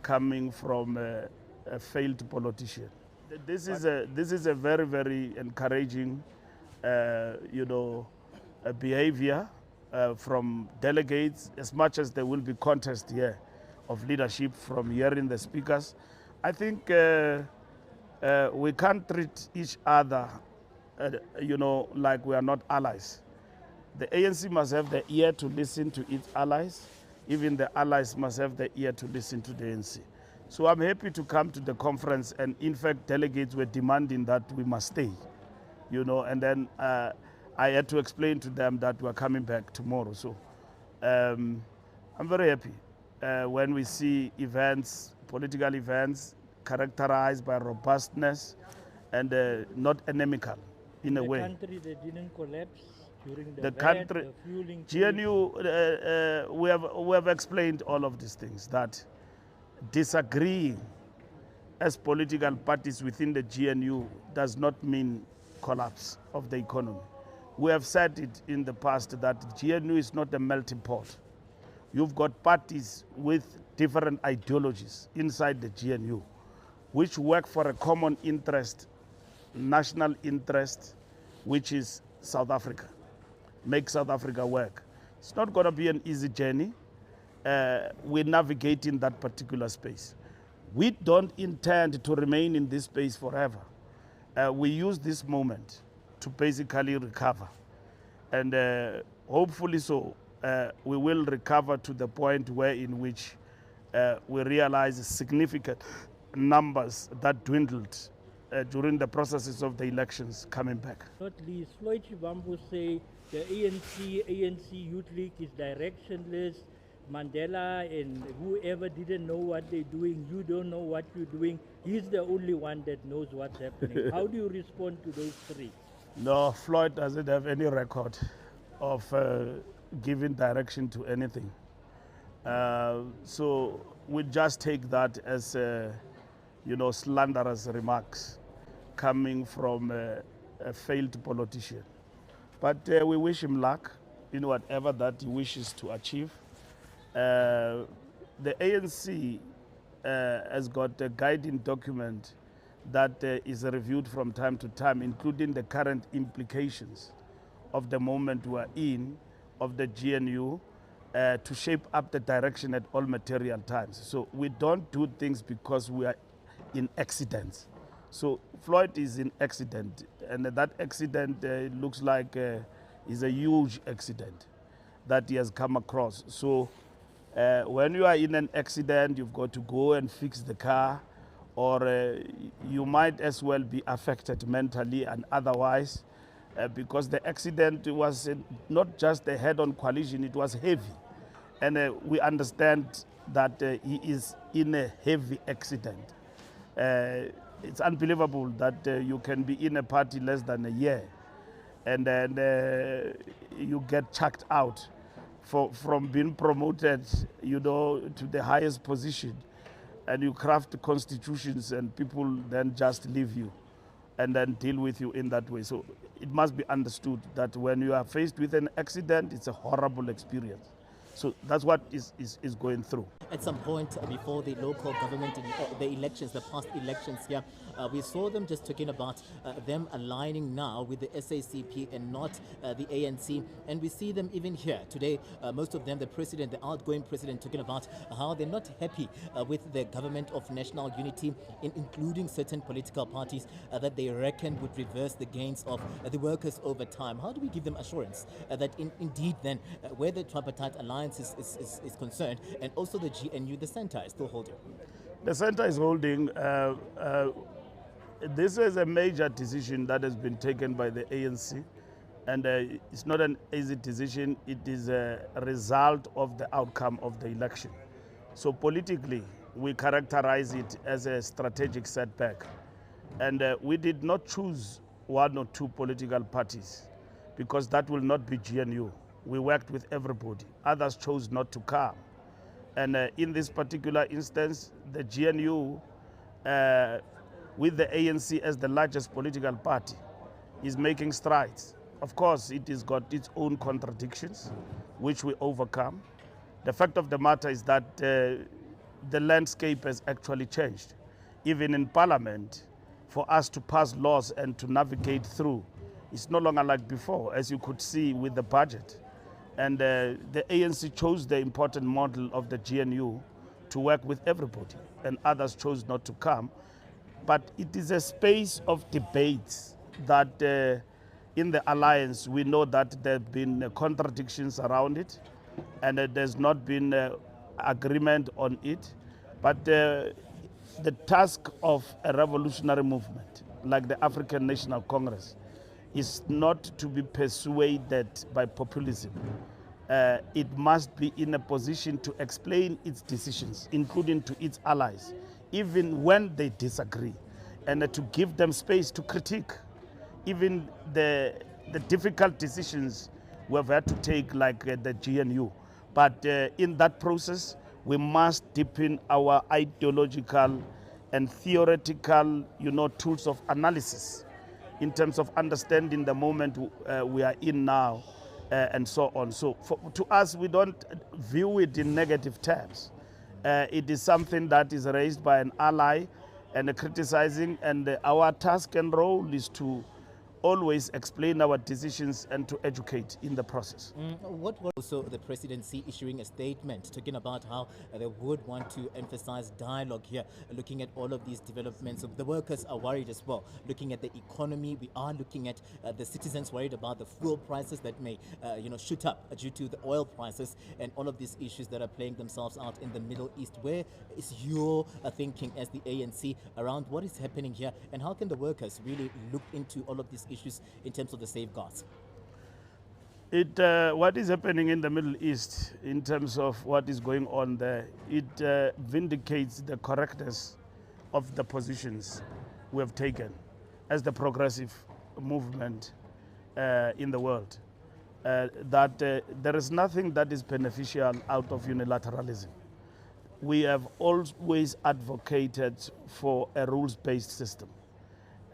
coming from a failed politician. This is a very, very encouraging, behavior from delegates, as much as there will be contest here of leadership from hearing the speakers. I think we can't treat each other, like we are not allies. The ANC must have the ear to listen to its allies. Even the allies must have the ear to listen to the ANC. So I'm happy to come to the conference, and in fact, delegates were demanding that we must stay, and then I had to explain to them that we're coming back tomorrow. So I'm very happy when we see events, political events, characterized by robustness and not anemical in a way. The country that didn't collapse during The country, the fueling. GNU, we have explained all of these things, that disagreeing as political parties within the GNU does not mean collapse of the economy. We have said it in the past that GNU is not a melting pot. You've got parties with different ideologies inside the GNU, which work for a common interest, national interest, which is South Africa. Make South Africa work. It's not going to be an easy journey. We're navigating that particular space. We don't intend to remain in this space forever. We use this moment to basically recover. And hopefully so, we will recover to the point where in which we realize significant numbers that dwindled during the processes of the elections coming back. Not least, Floyd Shivambu say the ANC Youth League is directionless. Mandela and whoever didn't know what they're doing, you don't know what you're doing. He's the only one that knows what's happening. How do you respond to those three? No, Floyd doesn't have any record of giving direction to anything. So we just take that as, slanderous remarks coming from a failed politician. But we wish him luck in whatever that he wishes to achieve. The ANC has got a guiding document that is reviewed from time to time, including the current implications of the moment we are in, of the GNU, to shape up the direction at all material times. So we don't do things because we are in accidents. So Floyd is in accident, and that accident looks like is a huge accident that he has come across. So when you are in an accident, you've got to go and fix the car, or you might as well be affected mentally and otherwise, because the accident was not just a head-on collision, it was heavy. And we understand that he is in a heavy accident. It's unbelievable that you can be in a party less than a year, and then you get chucked out from being promoted, to the highest position, and you craft constitutions, and people then just leave you and then deal with you in that way. So it must be understood that when you are faced with an accident, it's a horrible experience. So that's what is going through. At some point before the local government, the elections, the past elections here, we saw them just talking about them aligning now with the SACP and not the ANC. And we see them even here today, most of them, the president, the outgoing president, talking about how they're not happy with the government of national unity, including certain political parties that they reckon would reverse the gains of the workers over time. How do we give them assurance that indeed then where the tripartite alliance is concerned, and also the GNU, the center is still holding? The center is holding. This is a major decision that has been taken by the ANC, and it's not an easy decision. It is a result of the outcome of the election. So politically, we characterize it as a strategic setback. And we did not choose one or two political parties, because that will not be GNU. We worked with everybody. Others chose not to come. And in this particular instance, the GNU, with the ANC as the largest political party, is making strides. Of course, it has got its own contradictions, which we overcome. The fact of the matter is that the landscape has actually changed. Even in Parliament, for us to pass laws and to navigate through, it's no longer like before, as you could see with the budget. And the ANC chose the important model of the GNU to work with everybody, and others chose not to come. But it is a space of debates that in the alliance we know that there have been contradictions around it, and there's not been agreement on it. But the task of a revolutionary movement like the African National Congress is not to be persuaded by populism. It must be in a position to explain its decisions, including to its allies, even when they disagree, and to give them space to critique even the difficult decisions we've had to take, like the GNU. But in that process, we must deepen our ideological and theoretical, tools of analysis in terms of understanding the moment we are in now, and so on. So to us, we don't view it in negative terms. It is something that is raised by an ally and criticizing, and our task and role is to always explain our decisions and to educate in the process. What was also the presidency issuing a statement talking about how they would want to emphasize dialogue here, looking at all of these developments. The workers are worried as well, looking at the economy. We are looking at the citizens worried about the fuel prices that may shoot up due to the oil prices and all of these issues that are playing themselves out in the Middle East. Where is your thinking as the ANC around what is happening here, and how can the workers really look into all of these issues in terms of the safeguards? What is happening in the Middle East in terms of what is going on there, it vindicates the correctness of the positions we have taken as the progressive movement in the world. That there is nothing that is beneficial out of unilateralism. We have always advocated for a rules-based system.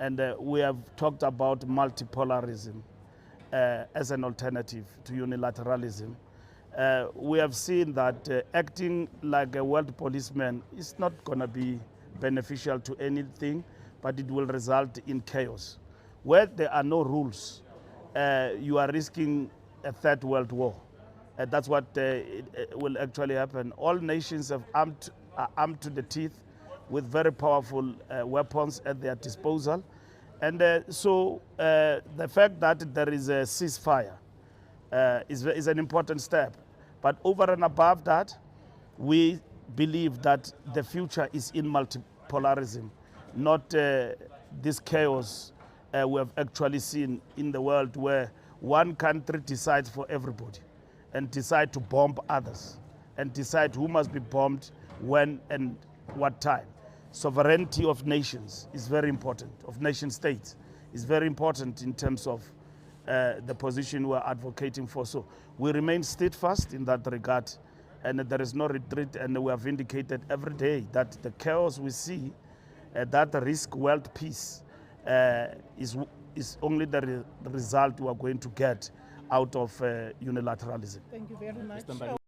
And we have talked about multipolarism as an alternative to unilateralism. We have seen that acting like a world policeman is not going to be beneficial to anything, but it will result in chaos. Where there are no rules, you are risking a third world war. That's what will actually happen. All nations are armed to the teeth with very powerful weapons at their disposal. And so the fact that there is a ceasefire is an important step. But over and above that, we believe that the future is in multipolarism, not this chaos we have actually seen in the world, where one country decides for everybody and decide to bomb others and decide who must be bombed, when and what time. Sovereignty of nations is very important, of nation states is very important in terms of the position we're advocating for. So we remain steadfast in that regard, and there is no retreat, and we have indicated every day that the chaos we see that risk world peace is only the result we are going to get out of unilateralism. Thank you very much.